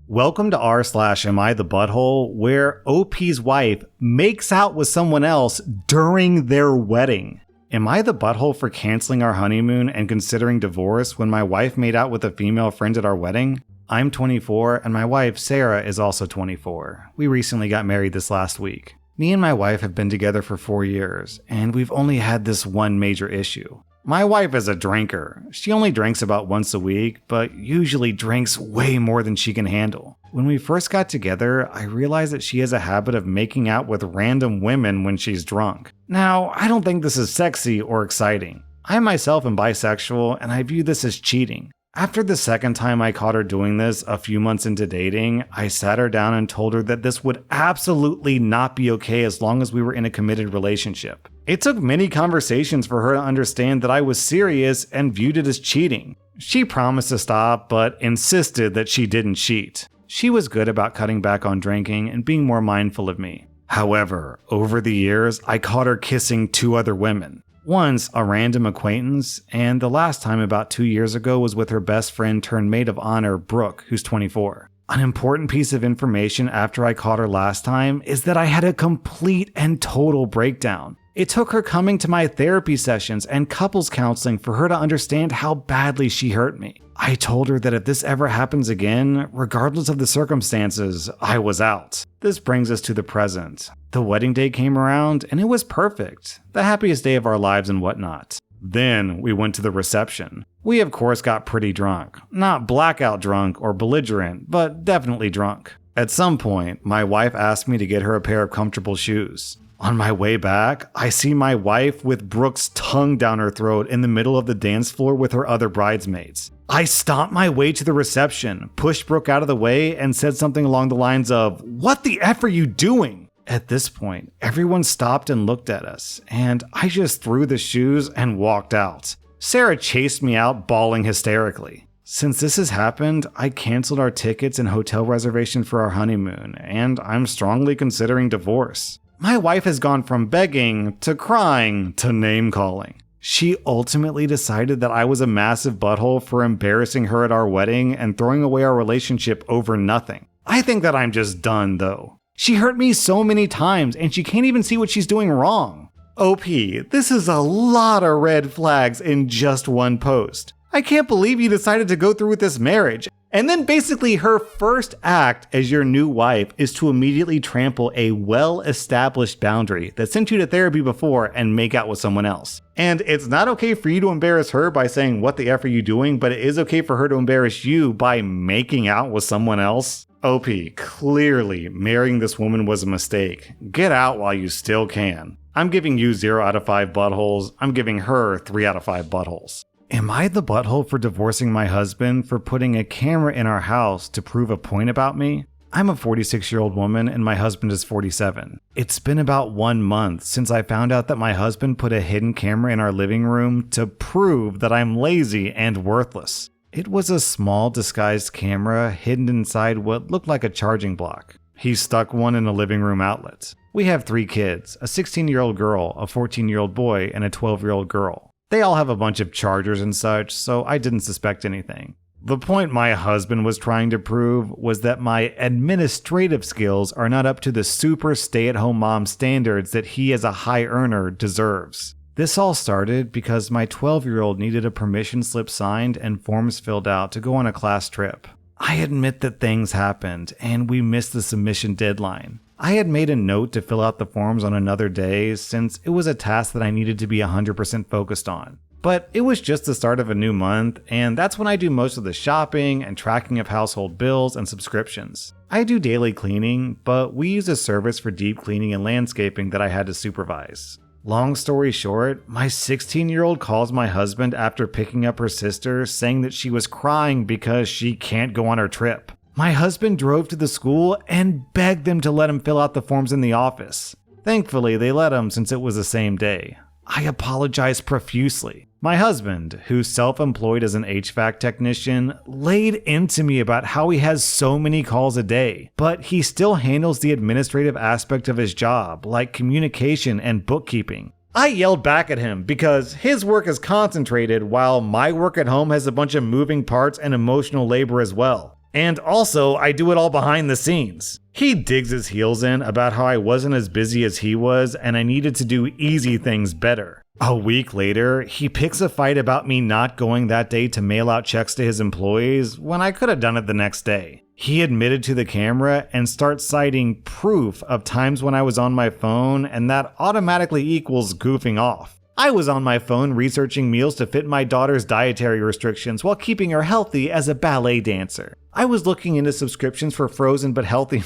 Welcome to rSlash Am I the Butthole, where OP's wife makes out with someone else during their wedding. Am I the butthole for canceling our honeymoon and considering divorce when my wife made out with a female friend at our wedding? I'm 24 and my wife, Sarah, is also 24. We recently got married this last week. Me and my wife have been together for 4 years, and we've only had this one major issue. My wife is a drinker. She only drinks about once a week, but usually drinks way more than she can handle. When we first got together, I realized that she has a habit of making out with random women when she's drunk. Now, I don't think this is sexy or exciting. I myself am bisexual, and I view this as cheating. After the second time I caught her doing this a few months into dating, I sat her down and told her that this would absolutely not be okay as long as we were in a committed relationship. It took many conversations for her to understand that I was serious and viewed it as cheating. She promised to stop, but insisted that she didn't cheat. She was good about cutting back on drinking and being more mindful of me. However, over the years, I caught her kissing 2 other women. Once a random acquaintance, and the last time about 2 years ago was with her best friend turned maid of honor, Brooke, who's 24. An important piece of information after I caught her last time is that I had a complete and total breakdown. It took her coming to my therapy sessions and couples counseling for her to understand how badly she hurt me. I told her that if this ever happens again, regardless of the circumstances, I was out. This brings us to the present. The wedding day came around and it was perfect. The happiest day of our lives and whatnot. Then we went to the reception. We of course got pretty drunk. Not blackout drunk or belligerent, but definitely drunk. At some point, my wife asked me to get her a pair of comfortable shoes. On my way back, I see my wife with Brooke's tongue down her throat in the middle of the dance floor with her other bridesmaids. I stomped my way to the reception, pushed Brooke out of the way, and said something along the lines of, "What the F are you doing?" At this point, everyone stopped and looked at us, and I just threw the shoes and walked out. Sarah chased me out, bawling hysterically. Since this has happened, I canceled our tickets and hotel reservation for our honeymoon, and I'm strongly considering divorce. My wife has gone from begging to crying to name-calling. She ultimately decided that I was a massive butthole for embarrassing her at our wedding and throwing away our relationship over nothing. I think that I'm just done, though. She hurt me so many times, and she can't even see what she's doing wrong. OP, this is a lot of red flags in just one post. I can't believe you decided to go through with this marriage. And then basically her first act as your new wife is to immediately trample a well-established boundary that sent you to therapy before and make out with someone else. And it's not okay for you to embarrass her by saying, "What the F are you doing?" But it is okay for her to embarrass you by making out with someone else. OP, clearly marrying this woman was a mistake. Get out while you still can. I'm giving you 0 out of 5 buttholes. I'm giving her 3 out of 5 buttholes. Am I the butthole for divorcing my husband for putting a camera in our house to prove a point about me? I'm a 46-year-old woman and my husband is 47. It's been about 1 month since I found out that my husband put a hidden camera in our living room to prove that I'm lazy and worthless. It was a small disguised camera hidden inside what looked like a charging block. He stuck one in a living room outlet. We have 3 kids, a 16-year-old girl, a 14-year-old boy, and a 12-year-old girl. They all have a bunch of chargers and such, so I didn't suspect anything. The point my husband was trying to prove was that my administrative skills are not up to the super stay-at-home mom standards that he as a high earner deserves. This all started because my 12-year-old needed a permission slip signed and forms filled out to go on a class trip. I admit that things happened, and we missed the submission deadline. I had made a note to fill out the forms on another day since it was a task that I needed to be 100% focused on. But it was just the start of a new month, and that's when I do most of the shopping and tracking of household bills and subscriptions. I do daily cleaning, but we use a service for deep cleaning and landscaping that I had to supervise. Long story short, my 16-year-old calls my husband after picking up her sister, saying that she was crying because she can't go on her trip. My husband drove to the school and begged them to let him fill out the forms in the office. Thankfully, they let him since it was the same day. I apologized profusely. My husband, who's self-employed as an HVAC technician, laid into me about how he has so many calls a day, but he still handles the administrative aspect of his job, like communication and bookkeeping. I yelled back at him because his work is concentrated while my work at home has a bunch of moving parts and emotional labor as well. And also, I do it all behind the scenes. He digs his heels in about how I wasn't as busy as he was and I needed to do easy things better. A week later, he picks a fight about me not going that day to mail out checks to his employees when I could have done it the next day. He admitted to the camera and starts citing proof of times when I was on my phone, and that automatically equals goofing off. I was on my phone researching meals to fit my daughter's dietary restrictions while keeping her healthy as a ballet dancer. I was looking into subscriptions for frozen but healthy...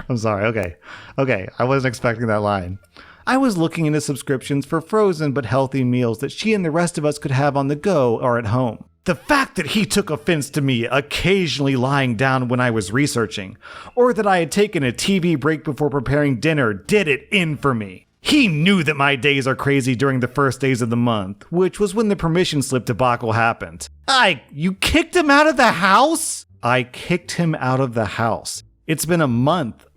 I'm sorry, okay, I wasn't expecting that line. I was looking into subscriptions for frozen but healthy meals that she and the rest of us could have on the go or at home. The fact that he took offense to me occasionally lying down when I was researching, or that I had taken a TV break before preparing dinner, did it in for me. He knew that my days are crazy during the first days of the month, which was when the permission slip debacle happened. You kicked him out of the house? I kicked him out of the house. It's been a month,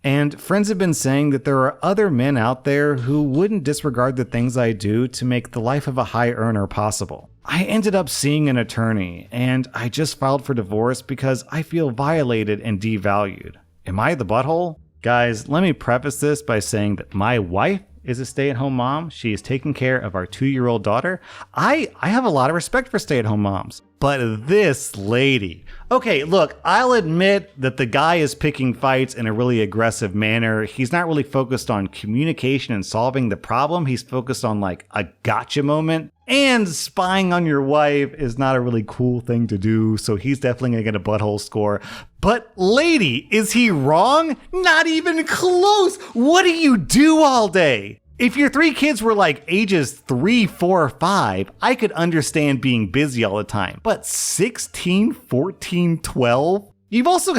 and friends have been saying that there are other men out there who wouldn't disregard the things I do to make the life of a high earner possible. I ended up seeing an attorney, and I just filed for divorce because I feel violated and devalued. Am I the butthole? Guys, let me preface this by saying that my wife is a stay-at-home mom. She is taking care of our 2-year-old daughter. I have a lot of respect for stay-at-home moms. But this lady... Okay, look, I'll admit that the guy is picking fights in a really aggressive manner. He's not really focused on communication and solving the problem. He's focused on like a gotcha moment. And spying on your wife is not a really cool thing to do, so he's definitely gonna get a butthole score. But lady, is he wrong? Not even close! What do you do all day? If your 3 kids were like ages 3, 4, 5, I could understand being busy all the time. But 16, 14, 12? You've also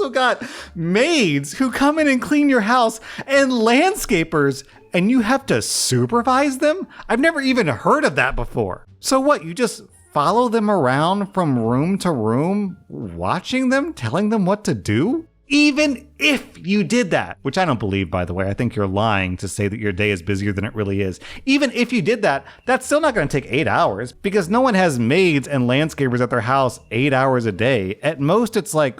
got maids who come in and clean your house and landscapers, and you have to supervise them? I've never even heard of that before. So what, you just follow them around from room to room, watching them, telling them what to do? Even if you did that, which I don't believe, by the way, I think you're lying to say that your day is busier than it really is. Even if you did that, that's still not going to take 8 hours because no one has maids and landscapers at their house 8 hours a day. At most, it's like,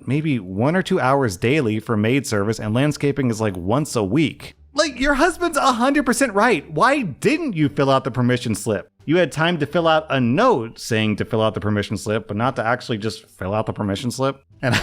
maybe 1 or 2 hours daily for maid service, and landscaping is like once a week. Like, your husband's 100% right. Why didn't you fill out the permission slip? You had time to fill out a note saying to fill out the permission slip, but not to actually just fill out the permission slip. And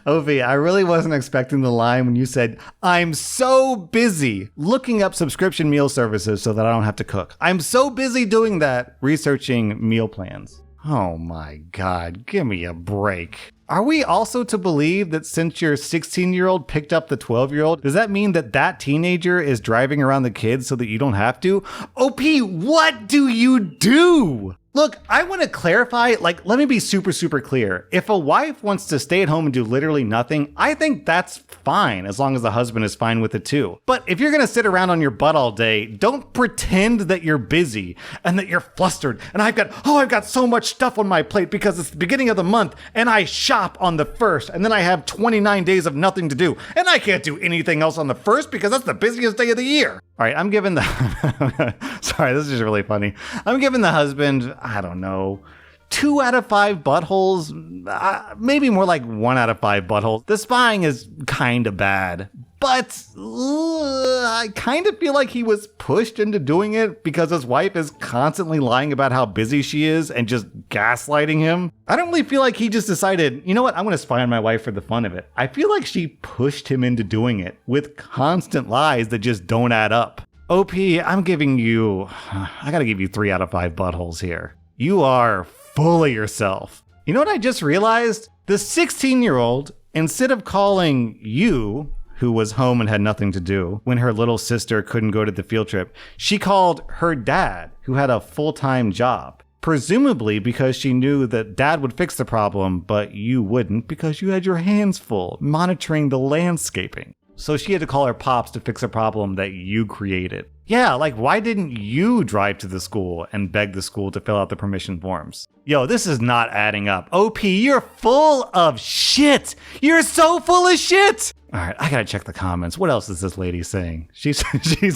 Ovi, I really wasn't expecting the line when you said, I'm so busy looking up subscription meal services so that I don't have to cook. I'm so busy doing that, researching meal plans. Oh my God, give me a break. Are we also to believe that since your 16-year-old picked up the 12-year-old, does that mean that that teenager is driving around the kids so that you don't have to? OP, what do you do? Look, I want to clarify, let me be super clear. If a wife wants to stay at home and do literally nothing, I think that's fine, as long as the husband is fine with it too. But if you're going to sit around on your butt all day, don't pretend that you're busy and that you're flustered. And I've got so much stuff on my plate because it's the beginning of the month and I shop on the 1st and then I have 29 days of nothing to do. And I can't do anything else on the 1st because that's the busiest day of the year. All right, I'm giving the... Sorry, this is just really funny. I'm giving the husband, I don't know, 2 out of 5 buttholes, maybe more like 1 out of 5 buttholes. The spying is kind of bad, but I kind of feel like he was pushed into doing it because his wife is constantly lying about how busy she is and just gaslighting him. I don't really feel like he just decided, you know what, I'm going to spy on my wife for the fun of it. I feel like she pushed him into doing it with constant lies that just don't add up. OP, I gotta give you 3 out of 5 buttholes here. You are full of yourself. You know what I just realized? The 16-year-old, instead of calling you, who was home and had nothing to do, when her little sister couldn't go to the field trip, she called her dad, who had a full-time job. Presumably because she knew that dad would fix the problem, but you wouldn't because you had your hands full monitoring the landscaping. So she had to call her pops to fix a problem that you created. Yeah, why didn't you drive to the school and beg the school to fill out the permission forms? Yo, this is not adding up. OP, you're full of shit. You're so full of shit. All right, I gotta check the comments. What else is this lady saying? She's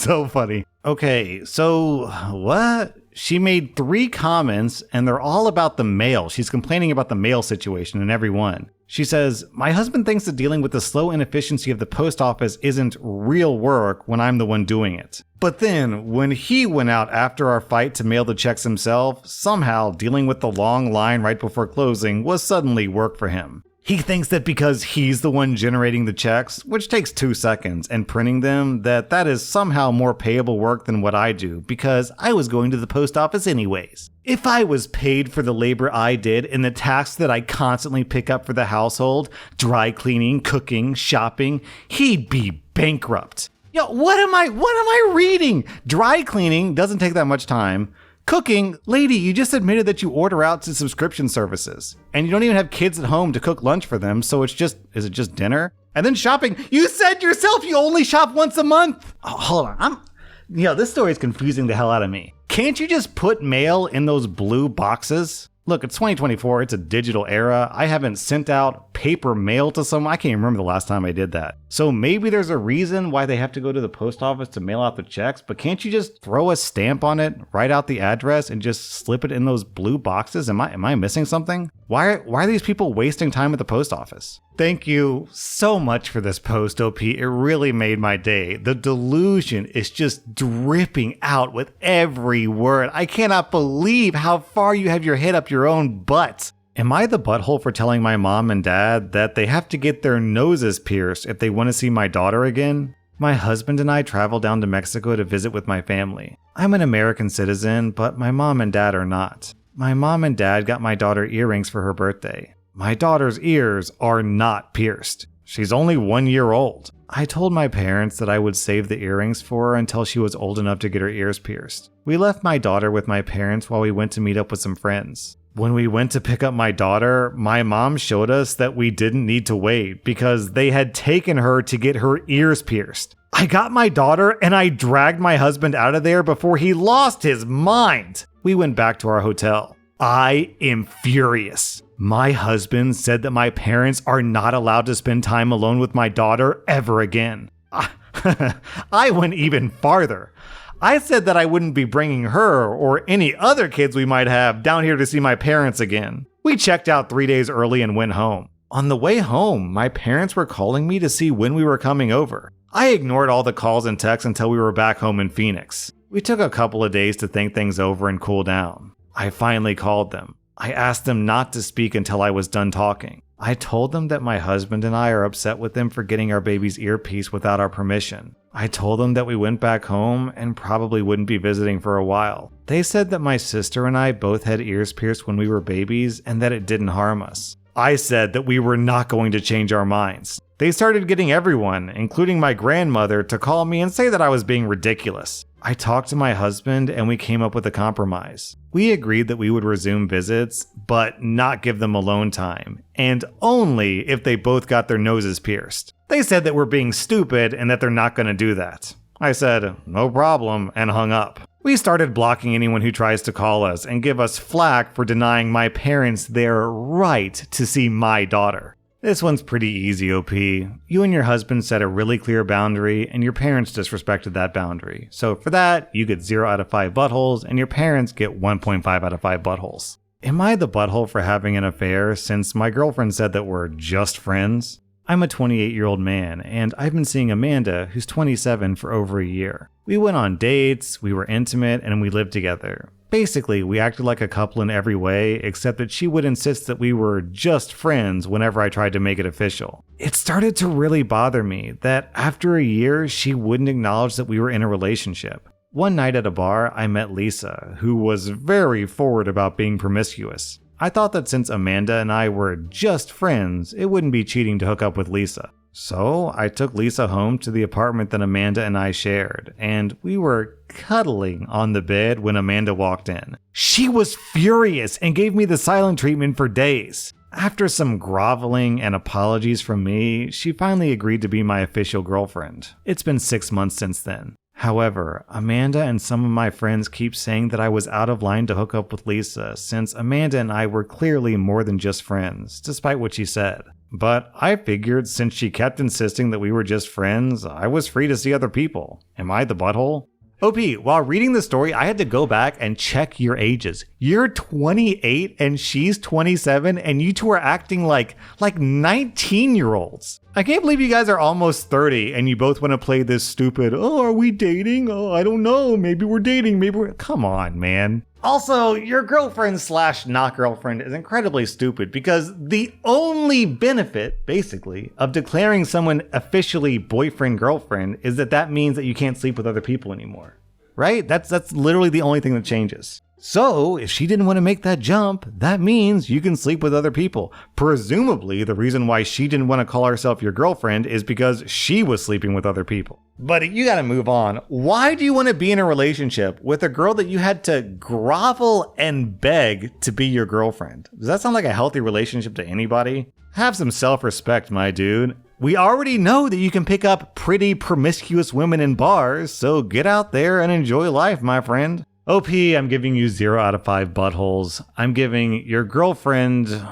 so funny. Okay, so what? She made 3 comments, and they're all about the mail. She's complaining about the mail situation in every one. She says, my husband thinks that dealing with the slow inefficiency of the post office isn't real work when I'm the one doing it. But then, when he went out after our fight to mail the checks himself, somehow dealing with the long line right before closing was suddenly work for him. He thinks that because he's the one generating the checks, which takes 2 seconds, and printing them, that is somehow more payable work than what I do, because I was going to the post office anyways. If I was paid for the labor I did and the tasks that I constantly pick up for the household, dry cleaning, cooking, shopping, he'd be bankrupt. Yo, what am I reading? Dry cleaning doesn't take that much time. Cooking, lady, you just admitted that you order out to subscription services. And you don't even have kids at home to cook lunch for them, so is it just dinner? And then shopping, you said yourself you only shop once a month. Oh, hold on, this story is confusing the hell out of me. Can't you just put mail in those blue boxes? Look, it's 2024, it's a digital era. I haven't sent out paper mail to someone. I can't even remember the last time I did that. So maybe there's a reason why they have to go to the post office to mail out the checks, but can't you just throw a stamp on it, write out the address, and just slip it in those blue boxes? Am I missing something? Why are these people wasting time at the post office? Thank you so much for this post, OP. It really made my day. The delusion is just dripping out with every word. I cannot believe how far you have your head up your own butt. Am I the butthole for telling my mom and dad that they have to get their noses pierced if they want to see my daughter again? My husband and I traveled down to Mexico to visit with my family. I'm an American citizen, but my mom and dad are not. My mom and dad got my daughter earrings for her birthday. My daughter's ears are not pierced. She's only 1 year old. I told my parents that I would save the earrings for her until she was old enough to get her ears pierced. We left my daughter with my parents while we went to meet up with some friends. When we went to pick up my daughter, my mom showed us that we didn't need to wait because they had taken her to get her ears pierced. I got my daughter and I dragged my husband out of there before he lost his mind. We went back to our hotel. I am furious. My husband said that my parents are not allowed to spend time alone with my daughter ever again. I went even farther. I said that I wouldn't be bringing her or any other kids we might have down here to see my parents again. We checked out 3 days early and went home. On the way home, my parents were calling me to see when we were coming over. I ignored all the calls and texts until we were back home in Phoenix. We took a couple of days to think things over and cool down. I finally called them. I asked them not to speak until I was done talking. I told them that my husband and I are upset with them for getting our baby's earpiece without our permission. I told them that we went back home and probably wouldn't be visiting for a while. They said that my sister and I both had ears pierced when we were babies and that it didn't harm us. I said that we were not going to change our minds. They started getting everyone, including my grandmother, to call me and say that I was being ridiculous. I talked to my husband and we came up with a compromise. We agreed that we would resume visits, but not give them alone time, and only if they both got their noses pierced. They said that we're being stupid and that they're not going to do that. I said, no problem, and hung up. We started blocking anyone who tries to call us and give us flack for denying my parents their right to see my daughter. This one's pretty easy, OP. You and your husband set a really clear boundary, and your parents disrespected that boundary. So for that, you get 0 out of 5 buttholes, and your parents get 1.5 out of 5 buttholes. Am I the butthole for having an affair since my girlfriend said that we're just friends? I'm a 28-year-old man, and I've been seeing Amanda, who's 27, for over a year. We went on dates, we were intimate, and we lived together. Basically, we acted like a couple in every way, except that she would insist that we were just friends whenever I tried to make it official. It started to really bother me that after a year, she wouldn't acknowledge that we were in a relationship. One night at a bar, I met Lisa, who was very forward about being promiscuous. I thought that since Amanda and I were just friends, it wouldn't be cheating to hook up with Lisa. So I took Lisa home to the apartment that Amanda and I shared, and we were cuddling on the bed when Amanda walked in. She was furious and gave me the silent treatment for days. After some groveling and apologies from me, she finally agreed to be my official girlfriend. It's been 6 months since then. However, Amanda and some of my friends keep saying that I was out of line to hook up with Lisa, since Amanda and I were clearly more than just friends, despite what she said. But I figured since she kept insisting that we were just friends, I was free to see other people. Am I the butthole? OP, while reading the story, I had to go back and check your ages. You're 28 and she's 27 and you two are acting like 19-year-olds. I can't believe you guys are almost 30 and you both want to play this stupid, oh, are we dating? Oh, I don't know. Maybe we're dating. Come on, man. Also, your girlfriend / not girlfriend is incredibly stupid because the only benefit, basically, of declaring someone officially boyfriend-girlfriend is that means that you can't sleep with other people anymore, right? That's literally the only thing that changes. So, if she didn't want to make that jump, that means you can sleep with other people. Presumably, the reason why she didn't want to call herself your girlfriend is because she was sleeping with other people. But you gotta move on. Why do you want to be in a relationship with a girl that you had to grovel and beg to be your girlfriend? Does that sound like a healthy relationship to anybody? Have some self-respect, my dude. We already know that you can pick up pretty promiscuous women in bars, so get out there and enjoy life, my friend. OP, I'm giving you 0 out of 5 buttholes. I'm giving your girlfriend 1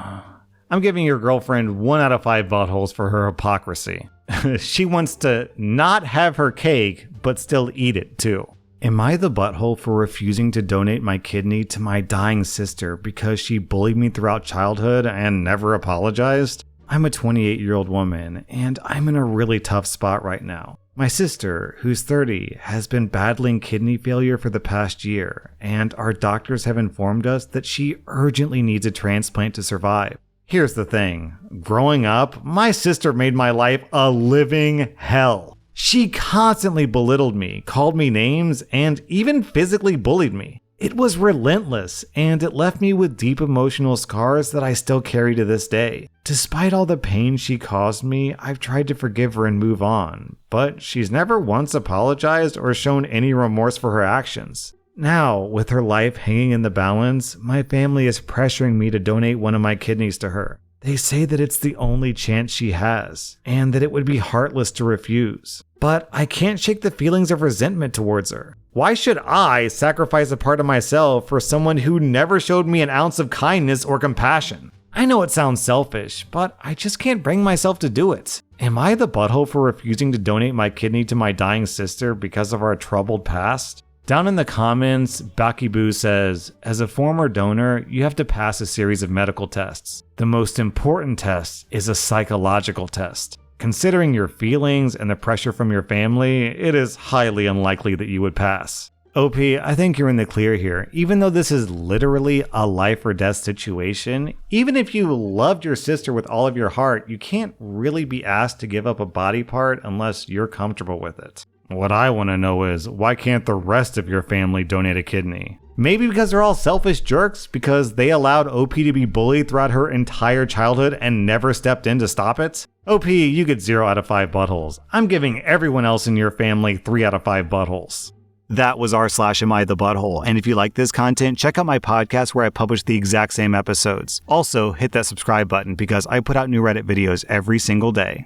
out of 5 buttholes for her hypocrisy. She wants to not have her cake, but still eat it too. Am I the butthole for refusing to donate my kidney to my dying sister because she bullied me throughout childhood and never apologized? I'm a 28-year-old woman, and I'm in a really tough spot right now. My sister, who's 30, has been battling kidney failure for the past year, and our doctors have informed us that she urgently needs a transplant to survive. Here's the thing. Growing up, my sister made my life a living hell. She constantly belittled me, called me names, and even physically bullied me. It was relentless, and it left me with deep emotional scars that I still carry to this day. Despite all the pain she caused me, I've tried to forgive her and move on, but she's never once apologized or shown any remorse for her actions. Now, with her life hanging in the balance, my family is pressuring me to donate one of my kidneys to her. They say that it's the only chance she has, and that it would be heartless to refuse. But I can't shake the feelings of resentment towards her. Why should I sacrifice a part of myself for someone who never showed me an ounce of kindness or compassion? I know it sounds selfish, but I just can't bring myself to do it. Am I the butthole for refusing to donate my kidney to my dying sister because of our troubled past? Down in the comments, Bakiboo says, as a former donor, you have to pass a series of medical tests. The most important test is a psychological test. Considering your feelings and the pressure from your family, it is highly unlikely that you would pass. OP, I think you're in the clear here. Even though this is literally a life or death situation, even if you loved your sister with all of your heart, you can't really be asked to give up a body part unless you're comfortable with it. What I want to know is, why can't the rest of your family donate a kidney? Maybe because they're all selfish jerks because they allowed OP to be bullied throughout her entire childhood and never stepped in to stop it? OP, you get 0 out of 5 buttholes. I'm giving everyone else in your family 3 out of 5 buttholes. That was rSlash Am I the Butthole, and if you like this content, check out my podcast where I publish the exact same episodes. Also, hit that subscribe button because I put out new Reddit videos every single day.